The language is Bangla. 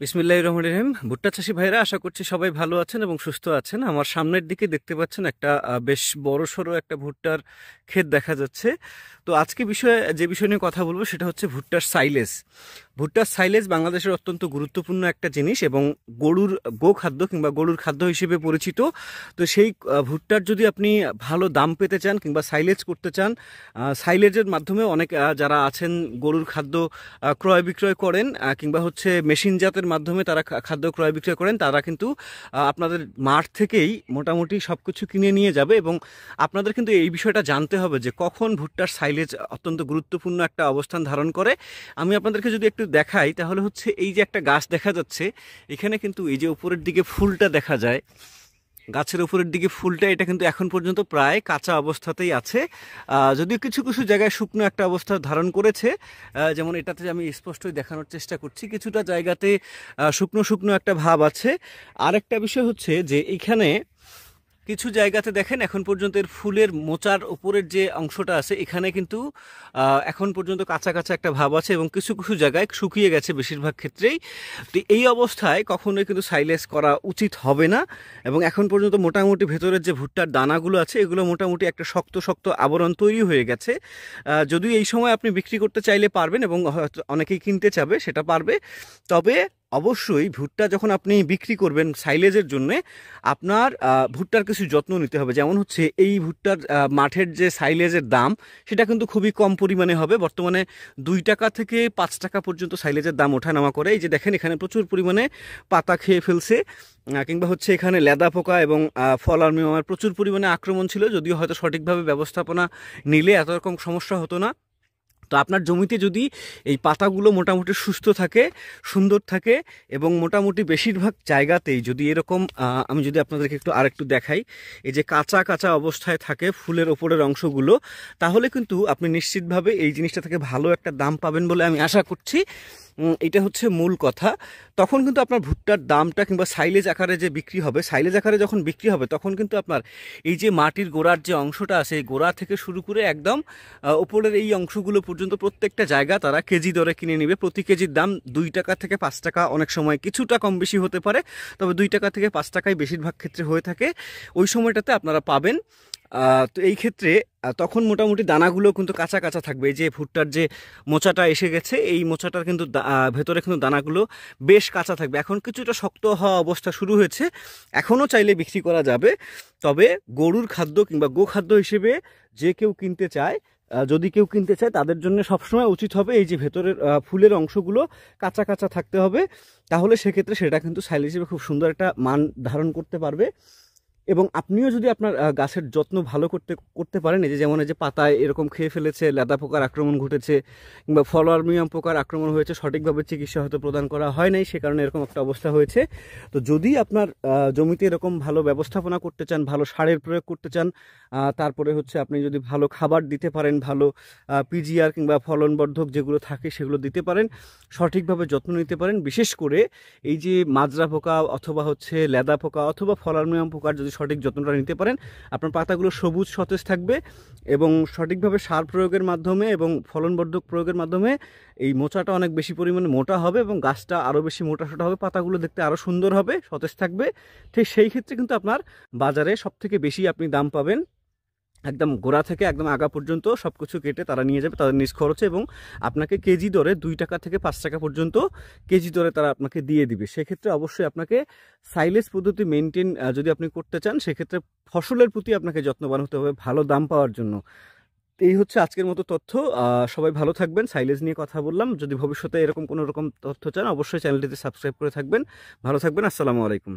বিসমিল্লাহির রহমানির রহিম। ভুট্টা চাষি ভাইরা, আশা করছি সবাই ভালো আছেন এবং সুস্থ আছেন। আমার সামনের দিকে দেখতে পাচ্ছেন একটা বেশ বড়সড় একটা ভুট্টার ক্ষেত দেখা যাচ্ছে। তো আজকে যে বিষয় নিয়ে কথা বলবো সেটা হচ্ছে ভুট্টার সাইলেজ। ভুট্টার সাইলেজ বাংলাদেশের অত্যন্ত গুরুত্বপূর্ণ একটা জিনিস এবং গরুর গোখাদ্য কিংবা গরুর খাদ্য হিসেবে পরিচিত। তো সেই ভুট্টার যদি আপনি ভালো দাম পেতে চান কিংবা সাইলেজ করতে চান, সাইলেজের মাধ্যমে অনেক যারা আছেন গরুর খাদ্য ক্রয় বিক্রয় করেন কিংবা হচ্ছে মেশিন জাতের মাধ্যমে তারা খাদ্য ক্রয় বিক্রয় করেন, তারা কিন্তু আপনাদের মাঠ থেকেই মোটামুটি সব কিছু কিনে নিয়ে যাবে। এবং আপনাদের কিন্তু এই বিষয়টা জানতে হবে যে কখন ভুট্টার সাইলেজ অত্যন্ত গুরুত্বপূর্ণ একটা অবস্থান ধারণ করে। আমি আপনাদেরকে যদি একটু দেখাই তাহলে হচ্ছে এই যে একটা গাছ দেখা যাচ্ছে, এখানে কিন্তু এই যে উপরের দিকে ফুলটা দেখা যায়, গাছের উপরের দিকে ফুলটা, এটা কিন্তু এখন পর্যন্ত প্রায় কাঁচা অবস্থাতেই আছে। যদিও কিছু কিছু জায়গায় শুকনো একটা অবস্থা ধারণ করেছে, যেমন এটাতে আমি স্পষ্টই দেখানোর চেষ্টা করছি, কিছুটা জায়গাতে শুকনো শুকনো একটা ভাব আছে। আরেকটা বিষয় হচ্ছে যে এইখানে কিছু জায়গাতে দেখেন এখন পর্যন্ত এর ফুলের মোচার উপরের যে অংশটা আছে এখানে কিন্তু এখন পর্যন্ত কাঁচা কাঁচা একটা ভাব আছে এবং কিছু কিছু জায়গায় শুকিয়ে গেছে বেশিরভাগ ক্ষেত্রেই। তো এই অবস্থায় কখনোই কিন্তু সাইলেজ করা উচিত হবে না। এবং এখন পর্যন্ত মোটামুটি ভেতরের যে ভুট্টার দানাগুলো আছে এগুলো মোটামুটি একটা শক্ত শক্ত আবরণ তৈরি হয়ে গেছে। যদিও এই সময় আপনি বিক্রি করতে চাইলে পারবেন এবং হয়তো অনেকেই কিনতে চাবে, সেটা পারবে। তবে অবশ্যই ভুট্টা যখন আপনি বিক্রি করবেন সাইলেজের জন্য, আপনার ভুট্টার কিছু যত্ন নিতে হবে। যেমন হচ্ছে এই ভুট্টার মাঠের যে সাইলেজের দাম সেটা কিন্তু খুবই কম পরিমাণে হবে। বর্তমানে 2 টাকা থেকে 5 টাকা পর্যন্ত সাইলেজের দাম ওঠানামা করে। এই যে দেখেন এখানে প্রচুর পরিমাণে পাতা খেয়ে ফেলছে, কিংবা হচ্ছে এখানে লেদা পোকা এবং ফল আর্মিওমার প্রচুর পরিমাণে আক্রমণ ছিল। যদিও হয়তো সঠিকভাবে ব্যবস্থাপনা নিলে এত রকম সমস্যা হতো না। তো আপনার জমিতে যদি এই পাতাগুলো মোটামুটি সুস্থ থাকে, সুন্দর থাকে এবং মোটামুটি বেশিরভাগ জায়গাতেই যদি এরকম আমি যদি আপনাদেরকে আরেকটু দেখাই, এই যে কাঁচা কাঁচা অবস্থায় থাকে ফুলের ওপরের অংশগুলো, তাহলে কিন্তু আপনি নিশ্চিতভাবে এই জিনিসটা থেকে ভালো একটা দাম পাবেন বলে আমি আশা করছি। এটা হচ্ছে মূল কথা। তখন কিন্তু আপনার ভুট্টার দামটা কিংবা সাইলেজ আকারে যে বিক্রি হবে, সাইলেজ আকারে যখন বিক্রি হবে তখন কিন্তু আপনার এই যে মাটির গোড়ার যে অংশটা আছে, এই গোড়া থেকে শুরু করে একদম উপরের এই অংশগুলো পর্যন্ত প্রত্যেকটা জায়গা তারা কেজি দরে কিনে নেবে। প্রতি কেজির দাম 2 টাকা থেকে 5 টাকা, অনেক সময় কিছুটা কম বেশি হতে পারে, তবে 2 টাকা থেকে 5 টাকায় বেশিরভাগ ক্ষেত্রে হয়ে থাকে। ওই সময়টাতে আপনারা পাবেন। তো এই ক্ষেত্রে তখন মোটামুটি দানাগুলো কিন্তু কাঁচা কাঁচা থাকবে। এই যে ভুট্টার যে মোচাটা এসে গেছে, এই মোচাটার কিন্তু ভেতরে কিন্তু দানাগুলো বেশ কাঁচা থাকবে। এখন কিছুটা শক্ত হওয়া অবস্থা শুরু হয়েছে, এখনও চাইলে বিক্রি করা যাবে। তবে গরুর খাদ্য কিংবা গোখাদ্য হিসেবে যে কেউ কিনতে চায়, যদি কেউ কিনতে চায় তাদের জন্য সবসময় উচিত হবে এই যে ভেতরের ফুলের অংশগুলো কাঁচা কাঁচা থাকতে হবে। তাহলে সেক্ষেত্রে সেটা কিন্তু সাইলেজ হিসেবে খুব সুন্দর একটা মান ধারণ করতে পারবে। এবং আপনিও যদি আপনার গাছের যত্ন ভালো করতে পারেন, এই যে যেমন এই যে পাতায় এরকম খেয়ে ফেলেছে, লেদা পোকার আক্রমণ ঘটেছে কিংবা ফল আর্মিয়াম পোকার আক্রমণ হয়েছে, সঠিকভাবে চিকিৎসা হয়তো প্রদান করা হয় নাই, সে কারণে এরকম একটা অবস্থা হয়েছে। তো যদি আপনার জমিতে এরকম ভালো ব্যবস্থাপনা করতে চান, ভালো সারের প্রয়োগ করতে চান, তারপরে হচ্ছে আপনি যদি ভালো খাবার দিতে পারেন, ভালো পিজিআর কিংবা ফলনবর্ধক যেগুলো থাকে সেগুলো দিতে পারেন, সঠিকভাবে যত্ন নিতে পারেন, বিশেষ করে এই যে মাজরা পোকা অথবা হচ্ছে লেদা পোকা অথবা ফল আর্মিয়াম পোকার যদি সঠিক যত্নটা নিতে পারেন, আপনার পাতাগুলো সবুজ সতেজ থাকবে। এবং সঠিকভাবে সার প্রয়োগের মাধ্যমে এবং ফলনবর্ধক প্রয়োগের মাধ্যমে এই মোচাটা অনেক বেশি পরিমাণে মোটা হবে এবং গাছটা আরও বেশি মোটা সোটা হবে, পাতাগুলো দেখতে আরও সুন্দর হবে, সতেজ থাকবে। ঠিক সেই ক্ষেত্রে কিন্তু আপনার বাজারে সবথেকে বেশি আপনি দাম পাবেন। একদম গোড়া থেকে একদম আগা পর্যন্ত সব কিছু কেটে তারা নিয়ে যাবে তাদের নিজ খরচে, এবং আপনাকে কেজি দরে 2 টাকা থেকে 5 টাকা পর্যন্ত কেজি দরে তারা আপনাকে দিয়ে দিবে। সেক্ষেত্রে অবশ্যই আপনাকে সাইলেজ পদ্ধতি মেনটেন যদি আপনি করতে চান, সেক্ষেত্রে ফসলের প্রতি আপনাকে যত্নবান হতে হবে ভালো দাম পাওয়ার জন্য। এই হচ্ছে আজকের মতো তথ্য। সবাই ভালো থাকবেন। সাইলেজ নিয়ে কথা বললাম। যদি ভবিষ্যতে এরকম কোনো রকম তথ্য চান অবশ্যই চ্যানেলটিতে সাবস্ক্রাইব করে থাকবেন। ভালো থাকবেন। আসসালামু আলাইকুম।